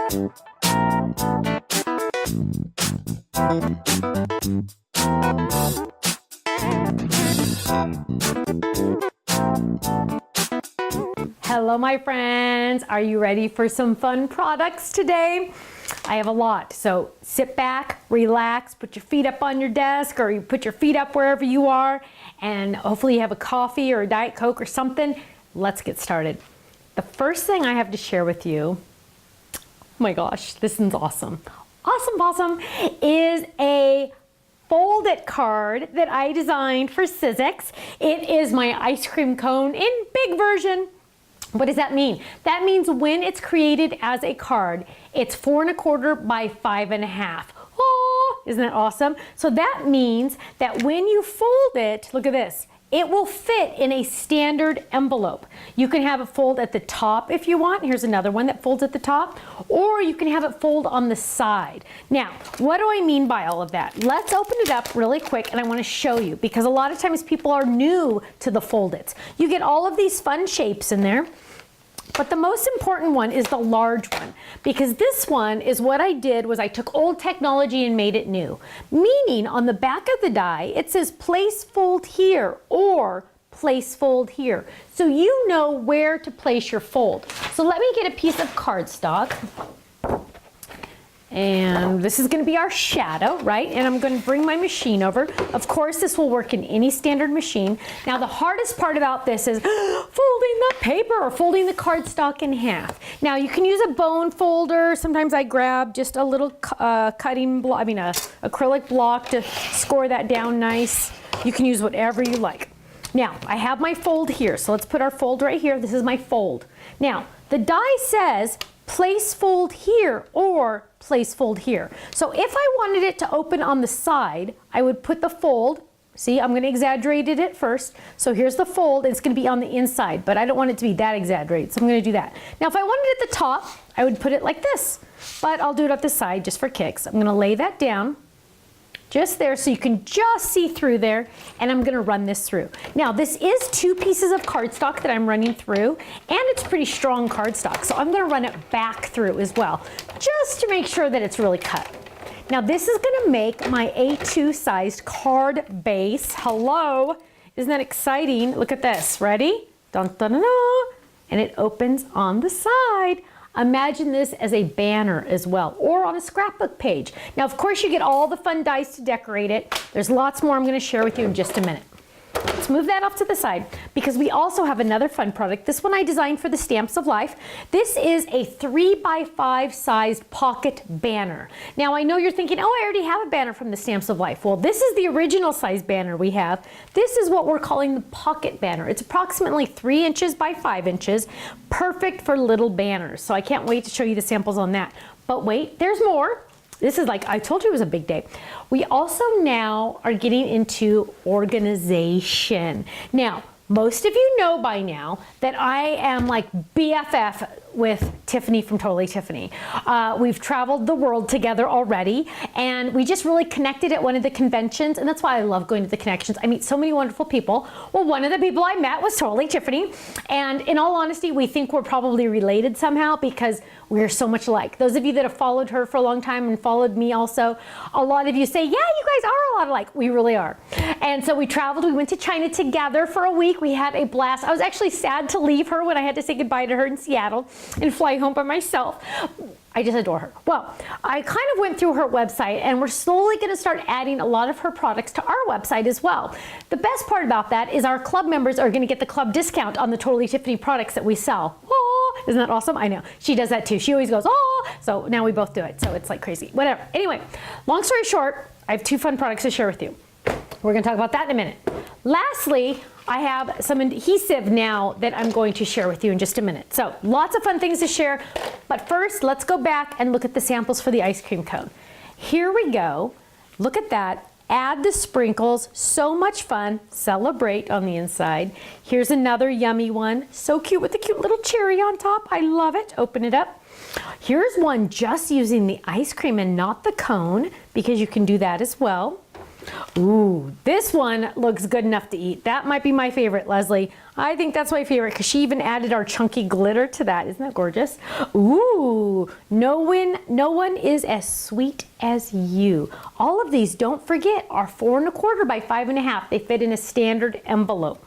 Hello, my friends. Are you ready for some fun products today? I have a lot, so sit back, relax, put your feet up on your desk, or you put your feet up wherever you are, and hopefully you have a coffee or a Diet Coke or something. Let's get started. The first thing I have to share with you, oh my gosh, this is awesome. Awesome, is a Fold-it card that I designed for Sizzix. It is my ice cream cone in big version. What does that mean? That means when it's created as a card, it's 4 1/4 by 5 1/2. Oh, isn't that awesome? So that means that when you fold it, look at this, it will fit in a standard envelope. You can have it fold at the top if you want. Here's another one that folds at the top, or you can have it fold on the side. Now, what do I mean by all of that? Let's open it up really quick and I want to show you, because a lot of times people are new to the Fold-its. You get all of these fun shapes in there. But the most important one is the large one, because this one is what I did was I took old technology and made it new. Meaning on the back of the die, it says place fold here or place fold here. So you know where to place your fold. So let me get a piece of cardstock. And this is going to be our shadow, right? And I'm going to bring my machine over. Of course, this will work in any standard machine. Now, the hardest part about this is folding the paper or folding the cardstock in half. Now, you can use a bone folder. Sometimes I grab just a little acrylic block to score that down nice. You can use whatever you like. Now, I have my fold here. So let's put our fold right here. This is my fold. Now, the die says place fold here or place fold here. So if I wanted it to open on the side, I would put the fold, see, I'm going to exaggerate it at first. So here's the fold, it's going to be on the inside, but I don't want it to be that exaggerated, so I'm going to do that. Now if I wanted it at the top, I would put it like this, but I'll do it at the side just for kicks. I'm going to lay that down just there so you can just see through there, and I'm going to run this through. Now this is 2 pieces of cardstock that I'm running through, and it's pretty strong cardstock, so I'm going to run it back through as well, just to make sure that it's really cut. Now this is going to make my A2 sized card base. Hello, isn't that exciting? Look at this, ready? Dun, dun, dun, dun. And it opens on the side. Imagine this as a banner as well, or on a scrapbook page. Now, of course, you get all the fun dies to decorate it. There's lots more I'm going to share with you in just a minute. Let's move that off to the side, because we also have another fun product. This one I designed for the Stamps of Life. This is a 3 by 5 sized pocket banner. Now I know you're thinking, oh, I already have a banner from the Stamps of Life. Well, this is the original size banner we have. This is what we're calling the pocket banner. It's approximately 3 inches by 5 inches, perfect for little banners. So I can't wait to show you the samples on that. But wait, there's more. This is like, I told you it was a big day. We also now are getting into organization. Now, most of you know by now that I am like BFF with Tiffany from Totally Tiffany. We've traveled the world together already, and we just really connected at one of the conventions, and that's why I love going to the connections. I meet so many wonderful people. Well, one of the people I met was Totally Tiffany, and in all honesty, we think we're probably related somehow because we're so much alike. Those of you that have followed her for a long time and followed me also, a lot of you say, yeah, you guys are a lot alike. We really are. And so we traveled, we went to China together for a week. We had a blast. I was actually sad to leave her when I had to say goodbye to her in Seattle and fly home by myself. I just adore her. Well, I kind of went through her website, and we're slowly going to start adding a lot of her products to our website as well. The best part about that is our club members are going to get the club discount on the Totally Tiffany products that we sell. Oh, isn't that awesome? I know. She does that too. She always goes, oh, so now we both do it. So it's like crazy. Whatever. Anyway, long story short, I have 2 fun products to share with you. We're going to talk about that in a minute. Lastly, I have some adhesive now that I'm going to share with you in just a minute. So lots of fun things to share, but first let's go back and look at the samples for the ice cream cone. Here we go. Look at that. Add the sprinkles. So much fun. Celebrate on the inside. Here's another yummy one. So cute with the cute little cherry on top. I love it. Open it up. Here's one just using the ice cream and not the cone, because you can do that as well. Ooh, this one looks good enough to eat. That might be my favorite, Leslie. I think that's my favorite because she even added our chunky glitter to that. Isn't that gorgeous? Ooh, no one is as sweet as you. All of these, don't forget, are 4 1/4 by 5 1/2. They fit in a standard envelope.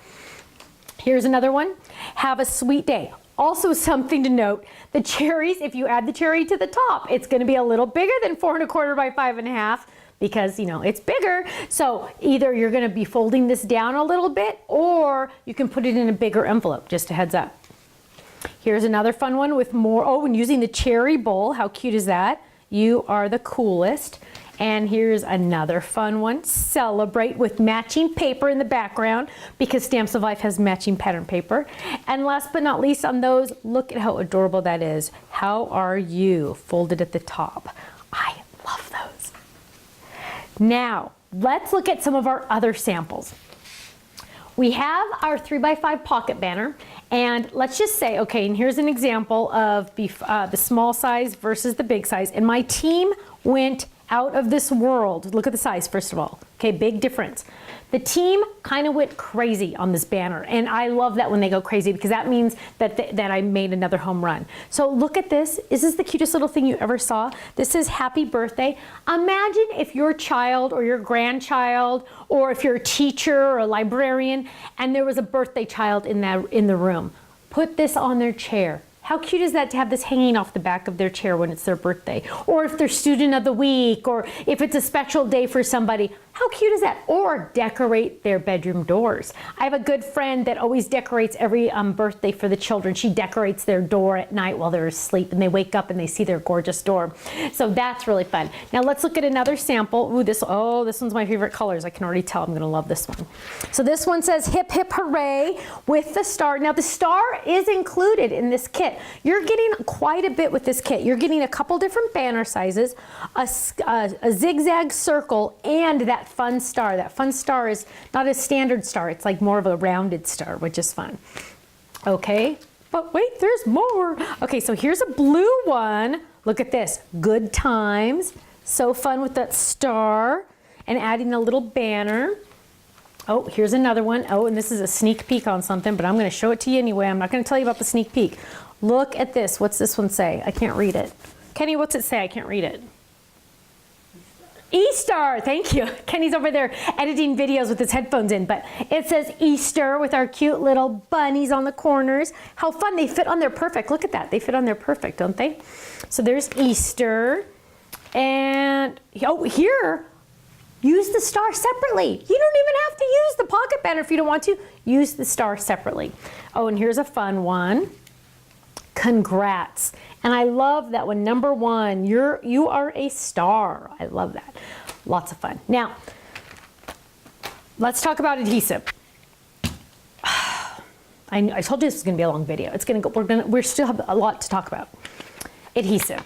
Here's another one. Have a sweet day. Also something to note, the cherries, if you add the cherry to the top, it's going to be a little bigger than 4 1/4 by 5 1/2 because, you know, it's bigger. So either you're going to be folding this down a little bit or you can put it in a bigger envelope, just a heads up. Here's another fun one with more, oh, and using the cherry bowl. How cute is that? You are the coolest. And here's another fun one. Celebrate with matching paper in the background because Stamps of Life has matching pattern paper. And last but not least on those, look at how adorable that is. How are you? Folded at the top. I love those. Now, let's look at some of our other samples. We have our 3 by 5 pocket banner, and let's just say, okay, and here's an example of the small size versus the big size, and my team went out of this world. Look at the size, first of all. Okay, big difference. The team kind of went crazy on this banner, and I love that when they go crazy because that means that I made another home run. So look at this. Is this the cutest little thing you ever saw? This says happy birthday. Imagine if your child or your grandchild or if you're a teacher or a librarian and there was a birthday child in the room. Put this on their chair. How cute is that to have this hanging off the back of their chair when it's their birthday? Or if they're student of the week, or if it's a special day for somebody. How cute is that? Or decorate their bedroom doors. I have a good friend that always decorates every birthday for the children. She decorates their door at night while they're asleep and they wake up and they see their gorgeous door. So that's really fun. Now let's look at another sample. Ooh, this one's my favorite colors. I can already tell I'm gonna love this one. So this one says hip hip hooray with the star. Now the star is included in this kit. You're getting quite a bit with this kit. You're getting a couple different banner sizes, a zigzag circle, and that fun star. That fun star is not a standard star. It's like more of a rounded star, which is fun. Okay, but wait, there's more. Okay, so here's a blue one. Look at this, good times. So fun with that star and adding a little banner. Oh, here's another one. Oh, and this is a sneak peek on something, but I'm going to show it to you anyway. I'm not going to tell you about the sneak peek. Look at this. What's this one say? I can't read it. Kenny, what's it say? I can't read it. Easter, thank you. Kenny's over there editing videos with his headphones in, but it says Easter with our cute little bunnies on the corners. How fun, they fit on there perfect. Look at that, they fit on there perfect, don't they? So there's Easter, and oh, here, use the star separately. You don't even have to use the pocket banner if you don't want to. Use the star separately. Oh, and here's a fun one. Congrats. And I love that one. Number 1, you are a star. I love that. Lots of fun. Now, let's talk about adhesive. I told you this was going to be a long video. It's going to go. We still have a lot to talk about. Adhesive.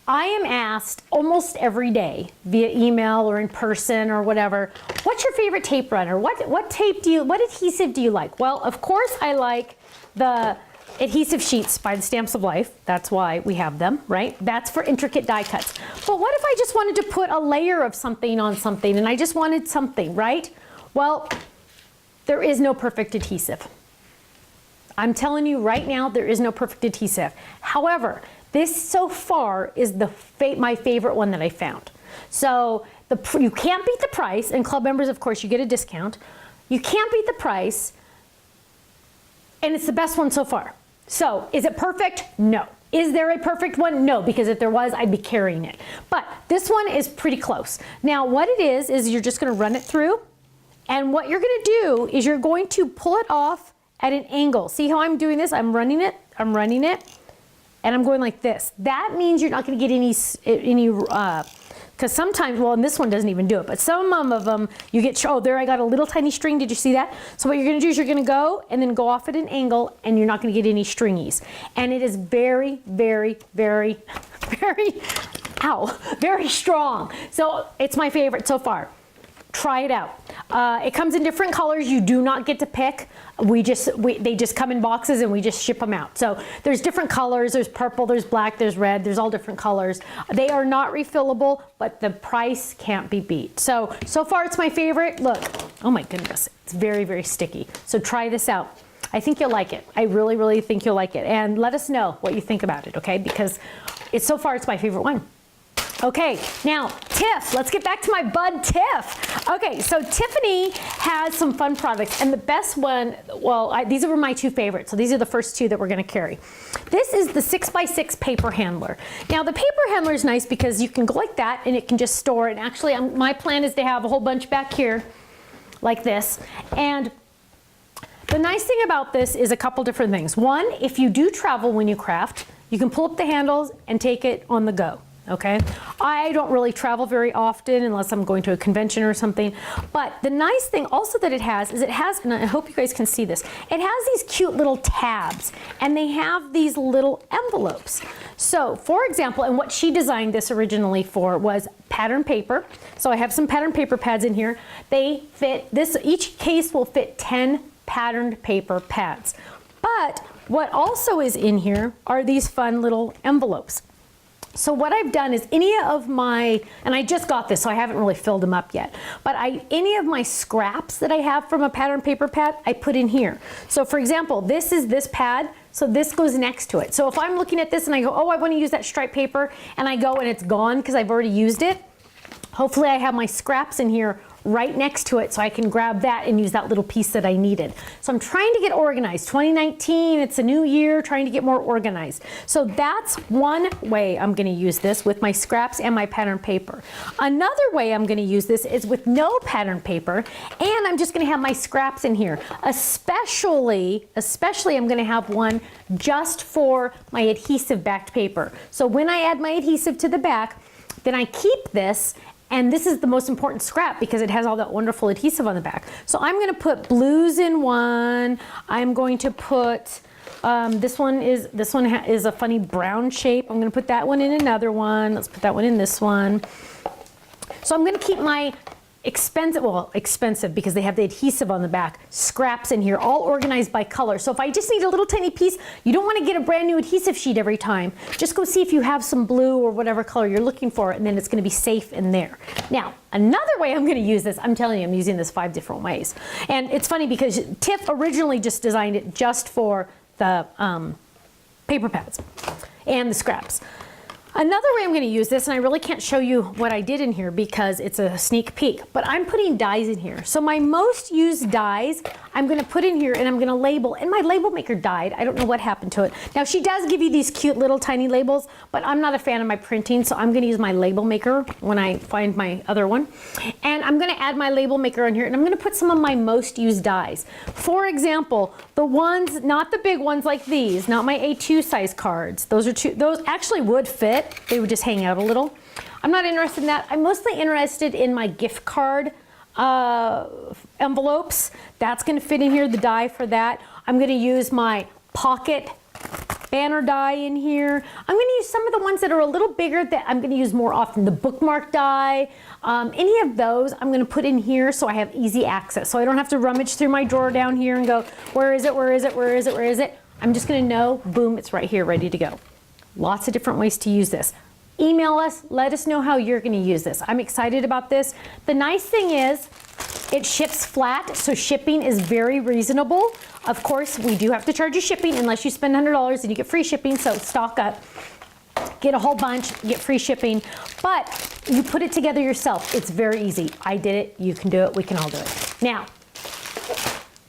I am asked almost every day via email or in person or whatever, what's your favorite tape runner? What adhesive do you like? Well, of course I like the adhesive sheets by the Stamps of Life. That's why we have them, right? That's for intricate die cuts. But what if I just wanted to put a layer of something on something and I just wanted something, right? Well, there is no perfect adhesive. I'm telling you right now, there is no perfect adhesive. However, this so far is my favorite one that I found. So you can't beat the price, and club members, of course, you get a discount. You can't beat the price, and it's the best one so far. So, is it perfect? No. Is there a perfect one? No, because if there was, I'd be carrying it. But this one is pretty close. Now, what it is you're just gonna run it through, and what you're gonna do is you're going to pull it off at an angle. See how I'm doing this? I'm running it, and I'm going like this. That means you're not gonna get any because sometimes, well, and this one doesn't even do it, but some of them, you get, oh, there I got a little tiny string, did you see that? So what you're gonna do is you're gonna go and then go off at an angle and you're not gonna get any stringies. And it is very, very, very, very, very strong. So it's my favorite so far. try it out. It comes in different colors. You do not get to pick. They just come in boxes and we just ship them out. So there's different colors. There's purple, there's black, there's red, there's all different colors. They are not refillable, but the price can't be beat. So far it's my favorite. Look, oh my goodness, it's very, very sticky. So try this out. I think you'll like it. I really, really think you'll like it. And let us know what you think about it, okay? Because so far it's my favorite one. Okay, now Tiff, let's get back to my bud Tiff. Okay, so Tiffany has some fun products, and the best one, well, these were my two favorites, so these are the first two that we're gonna carry. This is the 6x6 paper handler. Now the paper handler is nice because you can go like that and it can just store it. And actually, my plan is to have a whole bunch back here like this. And the nice thing about this is a couple different things. One, if you do travel when you craft, you can pull up the handles and take it on the go. Okay, I don't really travel very often unless I'm going to a convention or something. But the nice thing also that it has is and I hope you guys can see this, it has these cute little tabs and they have these little envelopes. So for example, and what she designed this originally for was pattern paper. So I have some pattern paper pads in here. They fit, each case will fit 10 patterned paper pads. But what also is in here are these fun little envelopes. So what I've done is any of my, and I just got this, so I haven't really filled them up yet, but any of my scraps that I have from a pattern paper pad, I put in here. So for example, this is this pad, so this goes next to it. So if I'm looking at this and I go, oh, I want to use that striped paper, and I go and it's gone because I've already used it, hopefully I have my scraps in here right next to it so I can grab that and use that little piece that I needed. So I'm trying to get organized. 2019, it's a new year, trying to get more organized. So that's one way I'm going to use this with my scraps and my pattern paper. Another way I'm going to use this is with no pattern paper, and I'm just going to have my scraps in here. Especially I'm going to have one just for my adhesive backed paper. So when I add my adhesive to the back, then I keep this. And this is the most important scrap because it has all that wonderful adhesive on the back. So I'm going to put blues in one. I'm going to put, this one is a funny brown shape. I'm going to put that one in another one. Let's put that one in this one. So I'm going to keep my expensive because they have the adhesive on the back, scraps in here, all organized by color. So if I just need a little tiny piece, you don't want to get a brand new adhesive sheet every time. Just go see if you have some blue or whatever color you're looking for, and then it's going to be safe in there. Now, another way I'm going to use this, I'm telling you, I'm using this 5 different ways. And it's funny because Tiff originally just designed it just for the paper pads and the scraps. Another way I'm going to use this, and I really can't show you what I did in here because it's a sneak peek, but I'm putting dies in here. So my most used dies, I'm going to put in here and I'm going to label, and my label maker died. I don't know what happened to it. Now she does give you these cute little tiny labels, but I'm not a fan of my printing, so I'm going to use my label maker when I find my other one. And I'm going to add my label maker on here, and I'm going to put some of my most used dies. For example, the ones, not the big ones like these, not my A2 size cards. Those actually would fit. They would just hang out a little. I'm not interested in that. I'm mostly interested in my gift card envelopes. That's going to fit in here, the die for that. I'm going to use my Pcket banner die in here. I'm going to use some of the ones that are a little bigger that I'm going to use more often. The bookmark die, any of those I'm going to put in here so I have easy access. So I don't have to rummage through my drawer down here and go, where is it, where is it, where is it, where is it? I'm just going to know, boom, it's right here, ready to go. Lots of different ways to use this. Email us, let us know how you're going to use this. I'm excited about this. The nice thing is it ships flat, so shipping is very reasonable. Of course, we do have to charge you shipping unless you spend $100 and you get free shipping, so stock up. Get a whole bunch, get free shipping, but you put it together yourself. It's very easy. I did it, you can do it, we can all do it. Now,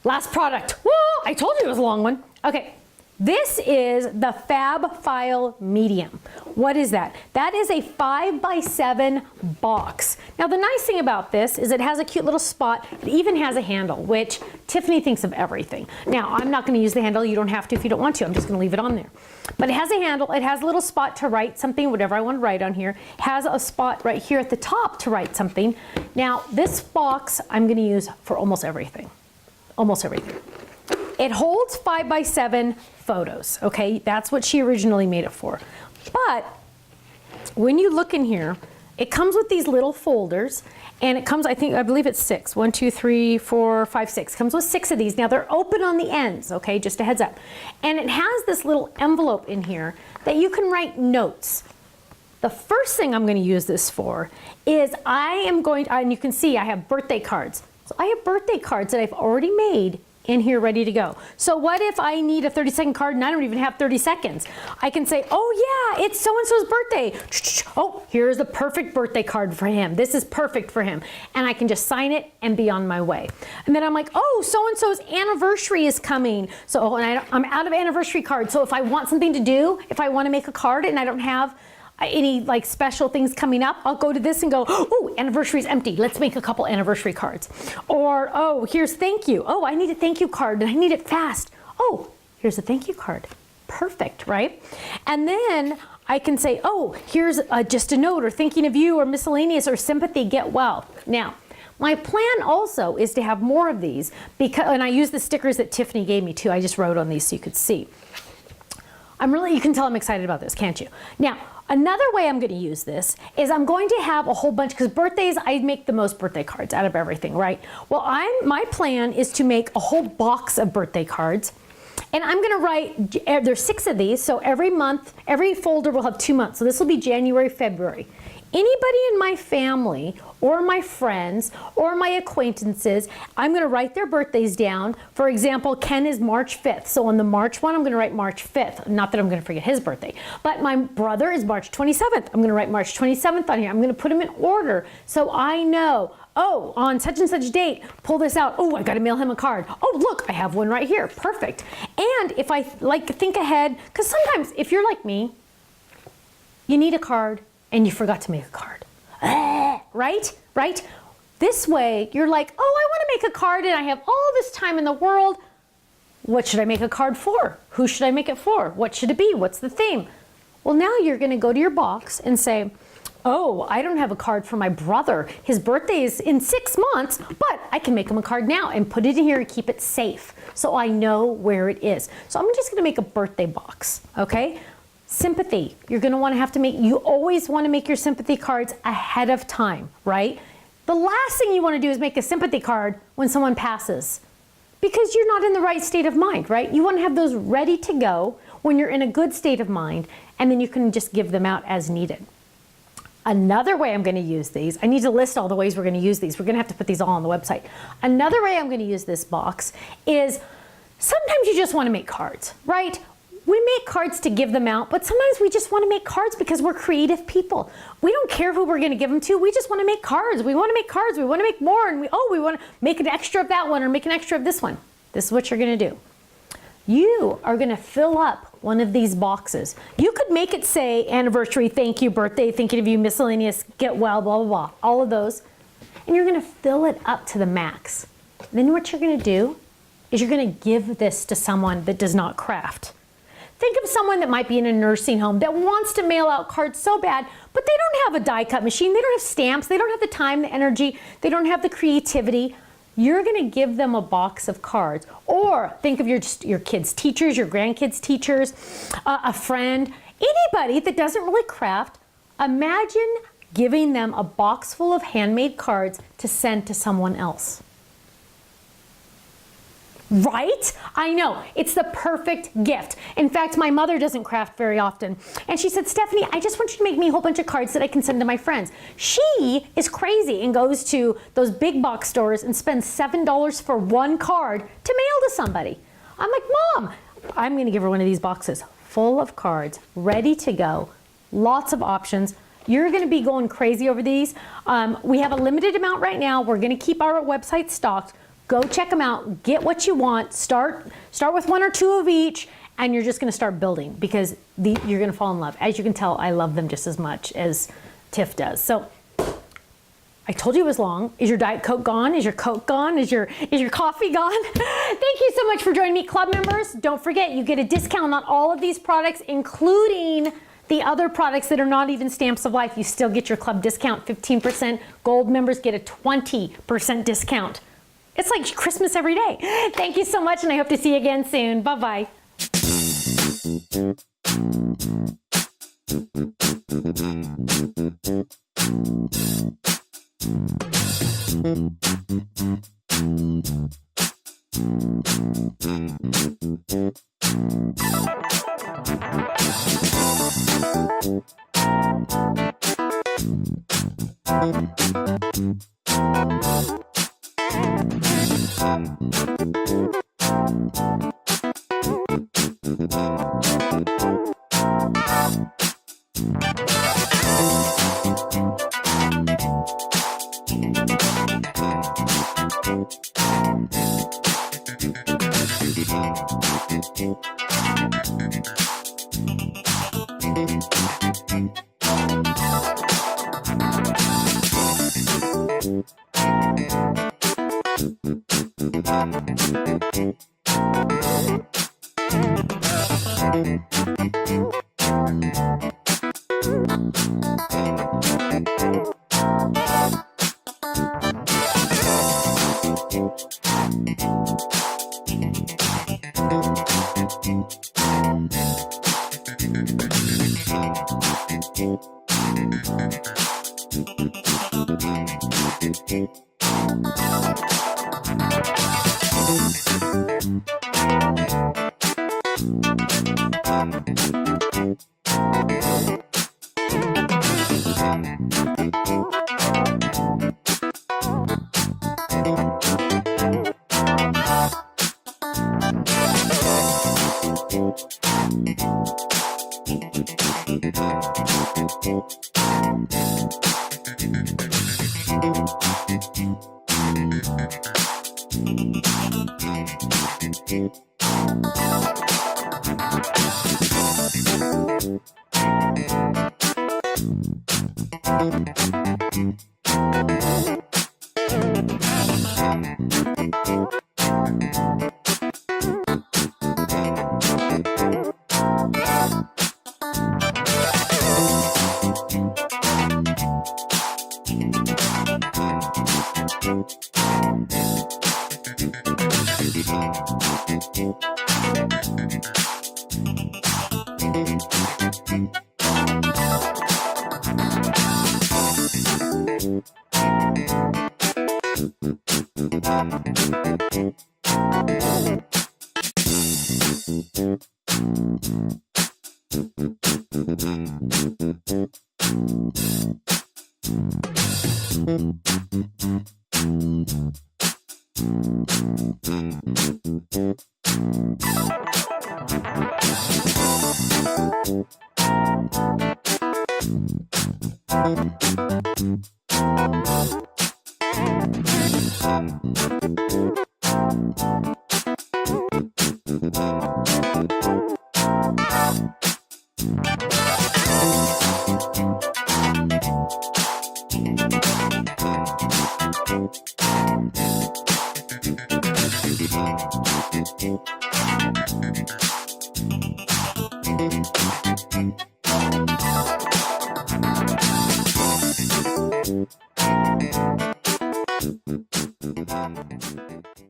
last product. Whoa, I told you it was a long one. Okay. This is the Fab File Medium. What is that? That is a 5x7 box. Now the nice thing about this is it has a cute little spot. It even has a handle, which Tiffany thinks of everything. Now I'm not going to use the handle. You don't have to if you don't want to. I'm just going to leave it on there. But it has a handle. It has a little spot to write something, whatever I want to write on here. It has a spot right here at the top to write something. Now this box I'm going to use for almost everything. Almost everything. It holds 5x7 photos, okay? That's what she originally made it for. But when you look in here, it comes with these little folders, and it comes, I believe it's 6. 1, 2, 3, 4, 5, 6. Comes with 6 of these. Now they're open on the ends, okay, just a heads up. And it has this little envelope in here that you can write notes. The first thing I'm going to use this for is and you can see I have birthday cards. So I have birthday cards that I've already made in here ready to go. So what if I need a 30-second card and I don't even have 30 seconds? I can say, oh yeah, it's so-and-so's birthday. Oh, here's the perfect birthday card for him. This is perfect for him. And I can just sign it and be on my way. And then I'm like, oh, so-and-so's anniversary is coming. So I'm out of anniversary cards. So if I want something to do, if I want to make a card and I don't have any like special things coming up, I'll go to this and go, oh, anniversary's empty. Let's make a couple anniversary cards. Or, oh, here's thank you. Oh, I need a thank you card and I need it fast. Oh, here's a thank you card. Perfect, right? And then I can say, oh, here's just a note or thinking of you or miscellaneous or sympathy, get well. Now, my plan also is to have more of these and I use the stickers that Tiffany gave me too. I just wrote on these so you could see. You can tell I'm excited about this, can't you? Now, another way I'm going to use this is I'm going to have a whole bunch, because birthdays, I make the most birthday cards out of everything, right? Well, my plan is to make a whole box of birthday cards, and I'm going to write, there's 6 of these, so every month, every folder will have 2 months. So this will be January, February. Anybody in my family or my friends or my acquaintances, I'm going to write their birthdays down. For example, Ken is March 5th. So on the March one, I'm going to write March 5th. Not that I'm going to forget his birthday. But my brother is March 27th. I'm going to write March 27th on here. I'm going to put them in order so I know, oh, on such and such date, pull this out. Oh, I got to mail him a card. Oh, look, I have one right here. Perfect. And if I think ahead, because sometimes if you're like me, you need a card and you forgot to make a card. Right? This way, you're like, oh, I want to make a card and I have all this time in the world. What should I make a card for? Who should I make it for? What should it be? What's the theme? Well, now you're going to go to your box and say, oh, I don't have a card for my brother. His birthday is in 6 months, but I can make him a card now and put it in here and keep it safe so I know where it is. So I'm just going to make a birthday box, okay? Sympathy, you're going to you always want to make your sympathy cards ahead of time, right? The last thing you want to do is make a sympathy card when someone passes because you're not in the right state of mind, right? You want to have those ready to go when you're in a good state of mind, and then you can just give them out as needed. Another way I'm going to use these, I need to list all the ways we're going to use these. We're going to have to put these all on the website. Another way I'm going to use this box is sometimes you just want to make cards, right? We make cards to give them out, but sometimes we just want to make cards because we're creative people. We don't care who we're going to give them to. We just want to make cards. We want to make cards. We want to make more, and we want to make an extra of that one or make an extra of this one. This is what you're going to do. You are going to fill up one of these boxes. You could make it say anniversary, thank you, birthday, thinking of you, miscellaneous, get well, blah, blah, blah, all of those. And you're going to fill it up to the max. Then what you're going to do is you're going to give this to someone that does not craft. Think of someone that might be in a nursing home that wants to mail out cards so bad, but they don't have a die cut machine, they don't have stamps, they don't have the time, the energy, they don't have the creativity. You're going to give them a box of cards. Or think of your kids' teachers, your grandkids' teachers, a friend, anybody that doesn't really craft. Imagine giving them a box full of handmade cards to send to someone else. Right? I know, it's the perfect gift. In fact, my mother doesn't craft very often. And she said, Stephanie, I just want you to make me a whole bunch of cards that I can send to my friends. She is crazy and goes to those big box stores and spends $7 for one card to mail to somebody. I'm like, Mom, I'm gonna give her one of these boxes full of cards, ready to go, lots of options. You're gonna be going crazy over these. We have a limited amount right now. We're gonna keep our website stocked. Go check them out, get what you want, start with 1 or 2 of each, and you're just gonna start building because you're gonna fall in love. As you can tell, I love them just as much as Tiff does. So I told you it was long. Is your Diet Coke gone? Is your Coke gone? Is your coffee gone? Thank you so much for joining me, club members. Don't forget, you get a discount on all of these products, including the other products that are not even Stamps of Life. You still get your club discount, 15%. Gold members get a 20% discount. It's like Christmas every day. Thank you so much, and I hope to see you again soon. Bye-bye.